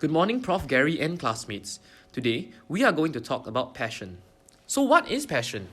Good morning, Prof. Gary and classmates. Today, we are going to talk about passion. So, what is passion?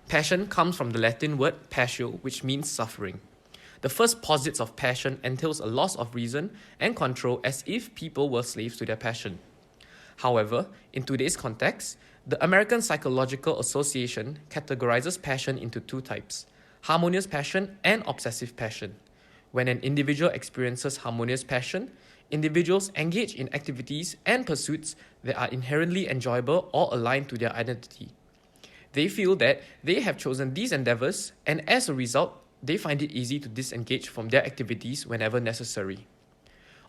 Passion comes from the Latin word passio, which means suffering. The first posits of passion entails a loss of reason and control as if people were slaves to their passion. However, in today's context, the American Psychological Association categorizes passion into two types: harmonious passion and obsessive passion. When an individual experiences harmonious passion, individuals engage in activities and pursuits that are inherently enjoyable or aligned to their identity. They feel that they have chosen these endeavors, and as a result, they find it easy to disengage from their activities whenever necessary.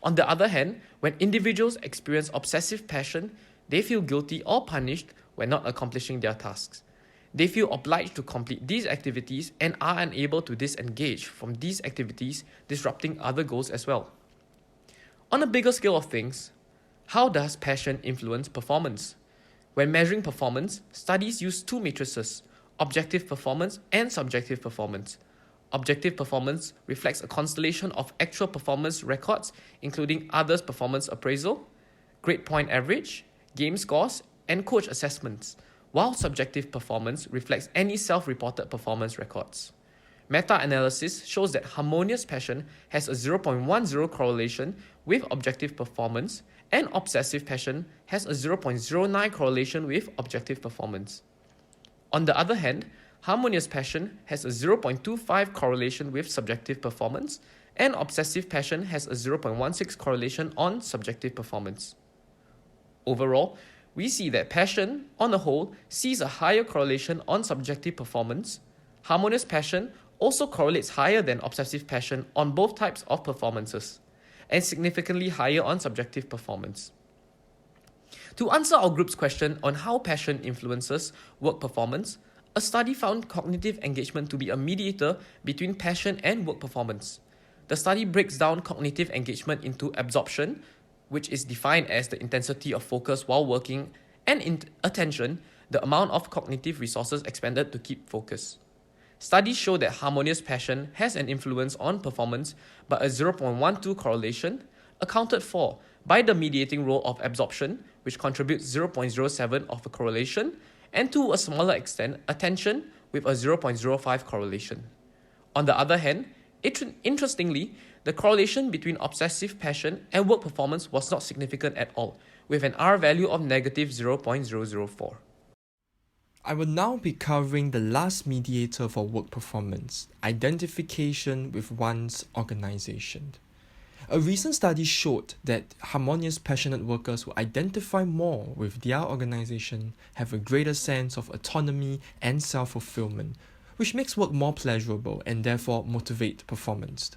On the other hand, when individuals experience obsessive passion, they feel guilty or punished when not accomplishing their tasks. They feel obliged to complete these activities and are unable to disengage from these activities, disrupting other goals as well. On a bigger scale of things, how does passion influence performance? When measuring performance, studies use two matrices: objective performance and subjective performance. Objective performance reflects a constellation of actual performance records, including others' performance appraisal, grade point average, game scores, and coach assessments, while subjective performance reflects any self-reported performance records. Meta-analysis shows that harmonious passion has a 0.10 correlation with objective performance, and obsessive passion has a 0.09 correlation with objective performance. On the other hand, harmonious passion has a 0.25 correlation with subjective performance, and obsessive passion has a 0.16 correlation on subjective performance. Overall, we see that passion, on the whole, sees a higher correlation on subjective performance. Harmonious passion also correlates higher than obsessive passion on both types of performances, and significantly higher on subjective performance. To answer our group's question on how passion influences work performance, a study found cognitive engagement to be a mediator between passion and work performance. The study breaks down cognitive engagement into absorption, which is defined as the intensity of focus while working, and attention, the amount of cognitive resources expended to keep focus. Studies show that harmonious passion has an influence on performance by a 0.12 correlation, accounted for by the mediating role of absorption, which contributes 0.07 of a correlation, and to a smaller extent, attention with a 0.05 correlation. On the other hand, interestingly, the correlation between obsessive passion and work performance was not significant at all, with an R value of negative 0.004. I will now be covering the last mediator for work performance: identification with one's organization. A recent study showed that harmonious, passionate workers who identify more with their organization have a greater sense of autonomy and self-fulfillment, which makes work more pleasurable and therefore motivate performance.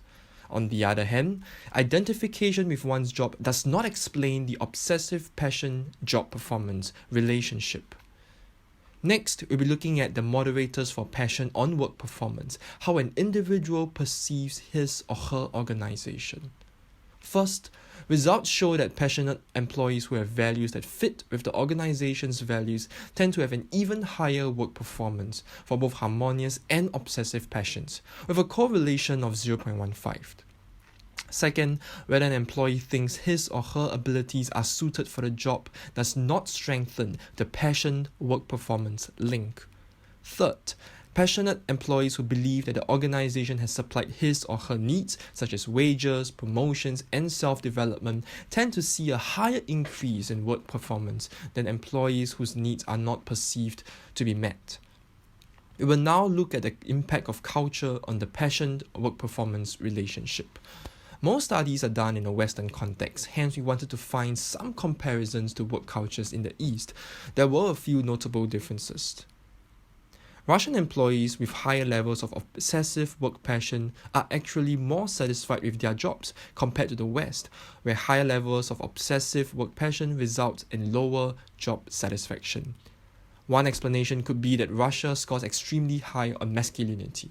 On the other hand, identification with one's job does not explain the obsessive passion-job performance relationship. Next, we'll be looking at the moderators for passion on work performance, how an individual perceives his or her organization. First, results show that passionate employees who have values that fit with the organization's values tend to have an even higher work performance for both harmonious and obsessive passions, with a correlation of 0.15. Second, whether an employee thinks his or her abilities are suited for the job does not strengthen the passion-work performance link. Third, passionate employees who believe that the organization has supplied his or her needs, such as wages, promotions, and self-development, tend to see a higher increase in work performance than employees whose needs are not perceived to be met. We will now look at the impact of culture on the passion-work performance relationship. Most studies are done in a Western context, hence we wanted to find some comparisons to work cultures in the East. There were a few notable differences. Russian employees with higher levels of obsessive work passion are actually more satisfied with their jobs compared to the West, where higher levels of obsessive work passion result in lower job satisfaction. One explanation could be that Russia scores extremely high on masculinity.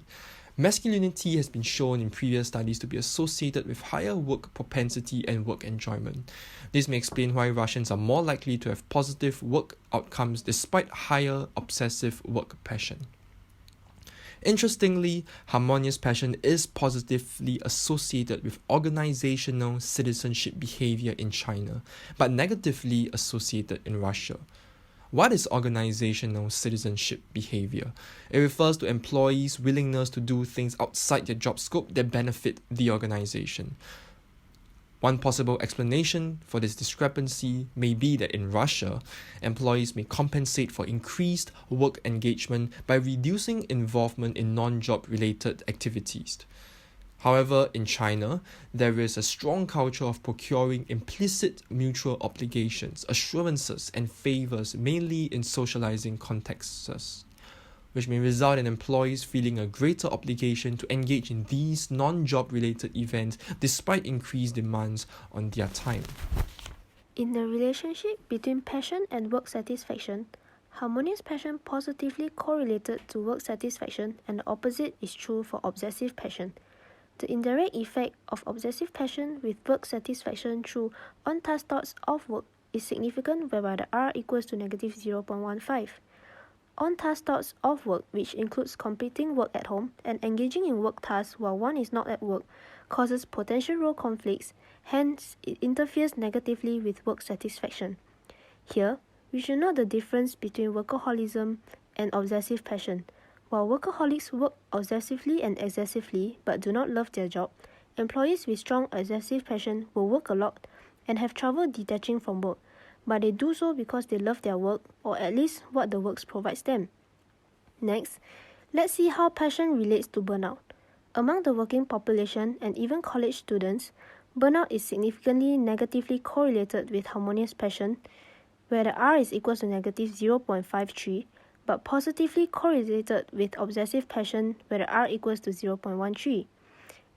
Masculinity has been shown in previous studies to be associated with higher work propensity and work enjoyment. This may explain why Russians are more likely to have positive work outcomes despite higher obsessive work passion. Interestingly, harmonious passion is positively associated with organizational citizenship behavior in China, but negatively associated in Russia. What is organizational citizenship behavior? It refers to employees' willingness to do things outside their job scope that benefit the organization. One possible explanation for this discrepancy may be that in Russia, employees may compensate for increased work engagement by reducing involvement in non-job related activities. However, in China, there is a strong culture of procuring implicit mutual obligations, assurances, and favors mainly in socializing contexts, which may result in employees feeling a greater obligation to engage in these non-job related events despite increased demands on their time. In the relationship between passion and work satisfaction, harmonious passion positively correlated to work satisfaction, and the opposite is true for obsessive passion. The indirect effect of obsessive passion with work satisfaction through on-task thoughts of work is significant, whereby the R equals to negative 0.15. On-task thoughts of work, which includes completing work at home and engaging in work tasks while one is not at work, causes potential role conflicts, hence it interferes negatively with work satisfaction. Here, we should note the difference between workaholism and obsessive passion. While workaholics work obsessively and excessively but do not love their job, employees with strong obsessive passion will work a lot and have trouble detaching from work, but they do so because they love their work, or at least what the work provides them. Next, let's see how passion relates to burnout. Among the working population and even college students, burnout is significantly negatively correlated with harmonious passion, where the R is equal to negative 0.53, but positively correlated with obsessive passion, where the R equals to 0.13.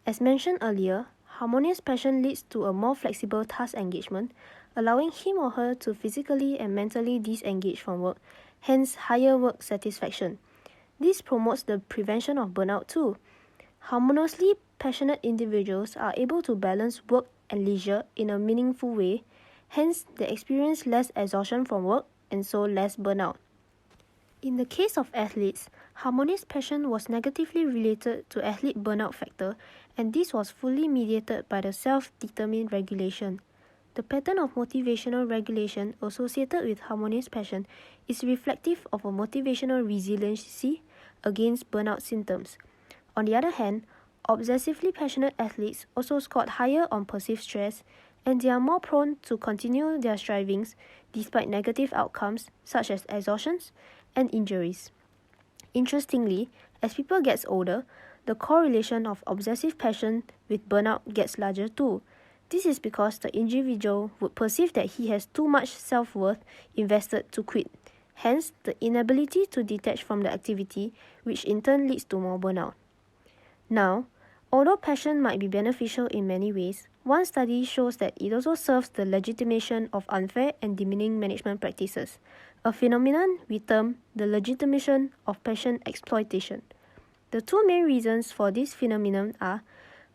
As mentioned earlier, harmonious passion leads to a more flexible task engagement, allowing him or her to physically and mentally disengage from work, hence higher work satisfaction. This promotes the prevention of burnout too. Harmoniously passionate individuals are able to balance work and leisure in a meaningful way, hence they experience less exhaustion from work and so less burnout. In the case of athletes, harmonious passion was negatively related to athlete burnout factor, and this was fully mediated by the self-determined regulation. The pattern of motivational regulation associated with harmonious passion is reflective of a motivational resiliency against burnout symptoms. On the other hand, obsessively passionate athletes also scored higher on perceived stress, and they are more prone to continue their strivings despite negative outcomes such as exhaustions and injuries. Interestingly, as people get older, the correlation of obsessive passion with burnout gets larger too. This is because the individual would perceive that he has too much self-worth invested to quit, hence the inability to detach from the activity, which in turn leads to more burnout. Now, although passion might be beneficial in many ways, one study shows that it also serves the legitimation of unfair and demeaning management practices, a phenomenon we term the legitimation of passion exploitation. The two main reasons for this phenomenon are,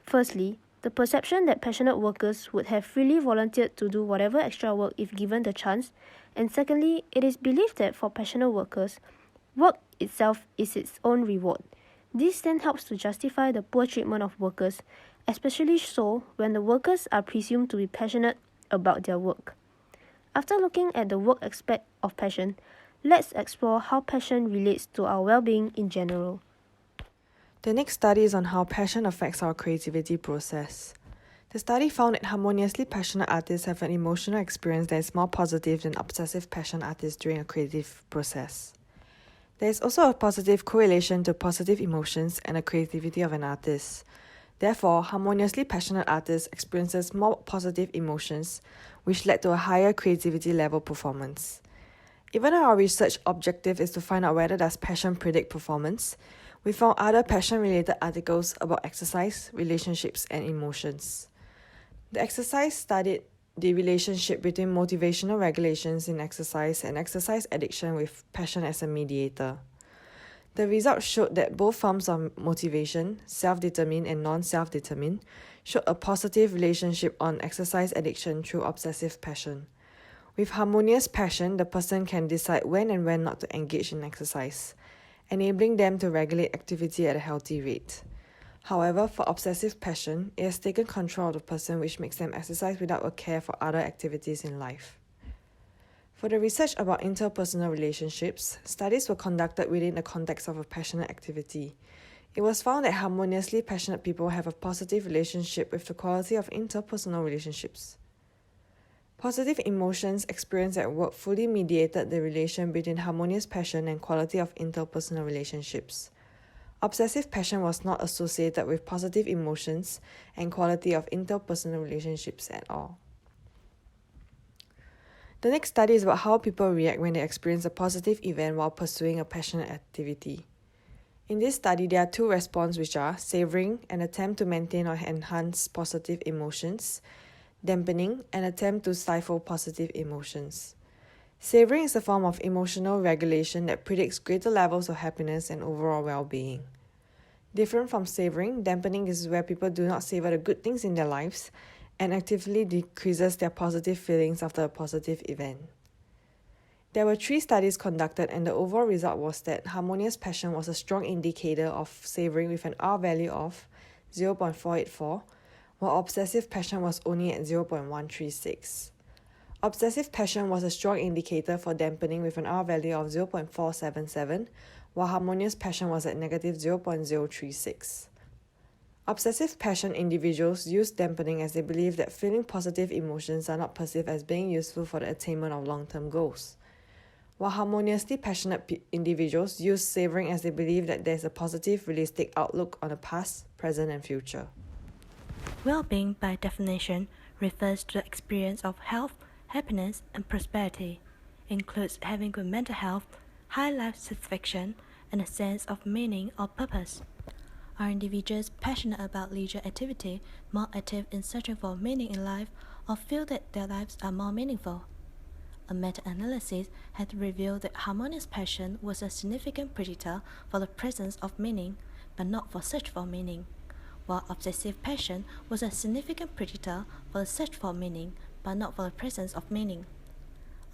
firstly, the perception that passionate workers would have freely volunteered to do whatever extra work if given the chance, and secondly, it is believed that for passionate workers, work itself is its own reward. This then helps to justify the poor treatment of workers, especially so when the workers are presumed to be passionate about their work. After looking at the work aspect of passion, let's explore how passion relates to our well-being in general. The next study is on how passion affects our creativity process. The study found that harmoniously passionate artists have an emotional experience that is more positive than obsessive passion artists during a creative process. There is also a positive correlation to positive emotions and the creativity of an artist. Therefore, harmoniously passionate artists experiences more positive emotions, which led to a higher creativity level performance. Even though our research objective is to find out whether does passion predict performance, we found other passion-related articles about exercise, relationships, and emotions. The exercise studied the relationship between motivational regulations in exercise and exercise addiction with passion as a mediator. The results showed that both forms of motivation, self-determined and non-self-determined, showed a positive relationship on exercise addiction through obsessive passion. With harmonious passion, the person can decide when and when not to engage in exercise. enabling them to regulate activity at a healthy rate. However, for obsessive passion, it has taken control of the person, which makes them exercise without a care for other activities in life. For the research about interpersonal relationships, studies were conducted within the context of a passionate activity. It was found that harmoniously passionate people have a positive relationship with the quality of interpersonal relationships. Positive emotions experienced at work fully mediated the relation between harmonious passion and quality of interpersonal relationships. Obsessive passion was not associated with positive emotions and quality of interpersonal relationships at all. The next study is about how people react when they experience a positive event while pursuing a passionate activity. In this study, there are two responses, which are savoring, an attempt to maintain or enhance positive emotions, dampening, an attempt to stifle positive emotions. Savoring is a form of emotional regulation that predicts greater levels of happiness and overall well-being. Different from savoring, dampening is where people do not savor the good things in their lives and actively decreases their positive feelings after a positive event. There were 3 studies conducted, and the overall result was that harmonious passion was a strong indicator of savoring with an R value of 0.484, while obsessive passion was only at 0.136. Obsessive passion was a strong indicator for dampening with an R value of 0.477, while harmonious passion was at negative 0.036. Obsessive passion individuals use dampening as they believe that feeling positive emotions are not perceived as being useful for the attainment of long-term goals, while harmoniously passionate individuals use savoring as they believe that there is a positive, realistic outlook on the past, present, and future. Well-being, by definition, refers to the experience of health, happiness, and prosperity. It includes having good mental health, high life satisfaction, and a sense of meaning or purpose. Are individuals passionate about leisure activity, more active in searching for meaning in life, or feel that their lives are more meaningful? A meta-analysis had revealed that harmonious passion was a significant predictor for the presence of meaning, but not for search for meaning, while obsessive passion was a significant predictor for the search for meaning, but not for the presence of meaning.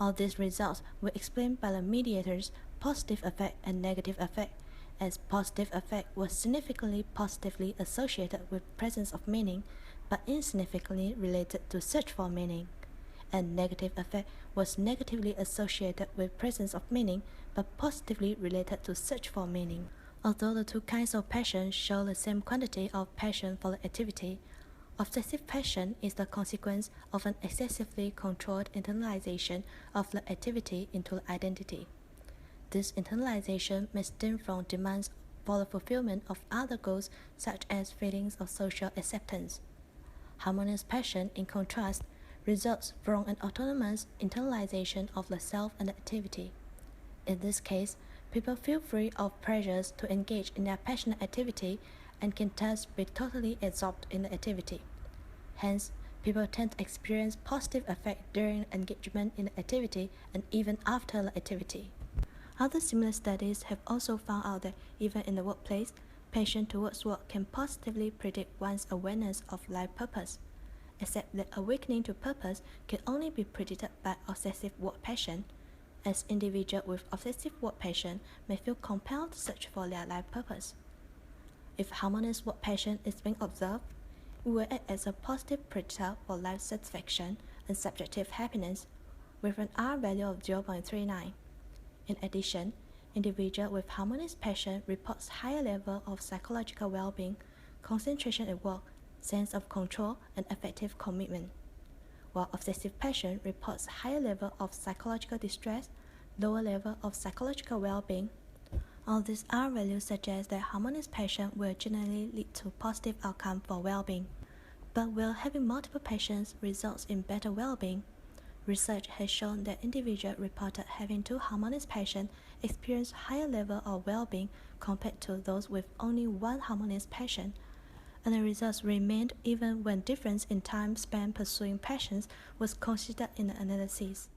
All these results were explained by the mediators positive effect and negative effect, as positive effect was significantly positively associated with presence of meaning, but insignificantly related to search for meaning, and negative effect was negatively associated with presence of meaning, but positively related to search for meaning. Although the two kinds of passion show the same quantity of passion for the activity, obsessive passion is the consequence of an excessively controlled internalization of the activity into the identity. This internalization may stem from demands for the fulfillment of other goals, such as feelings of social acceptance. Harmonious passion, in contrast, results from an autonomous internalization of the self and the activity. In this case, people feel free of pressures to engage in their passionate activity and can thus be totally absorbed in the activity. Hence, people tend to experience positive effect during engagement in the activity and even after the activity. Other similar studies have also found out that even in the workplace, passion towards work can positively predict one's awareness of life purpose, except that awakening to purpose can only be predicted by obsessive work passion, as individuals with obsessive work passion may feel compelled to search for their life purpose. If harmonious work passion is being observed, it will act as a positive predictor for life satisfaction and subjective happiness, with an R value of 0.39. In addition, individuals with harmonious passion reports higher level of psychological well-being, concentration at work, sense of control, and effective commitment, while obsessive passion reports higher level of psychological distress, lower level of psychological well-being. All these R values suggest that harmonious passion will generally lead to positive outcome for well-being. But will having multiple passions results in better well-being? Research has shown that individuals reported having 2 harmonious passions experience higher level of well-being compared to those with only 1 harmonious passion, and the results remained even when difference in time spent pursuing passions was considered in the analysis.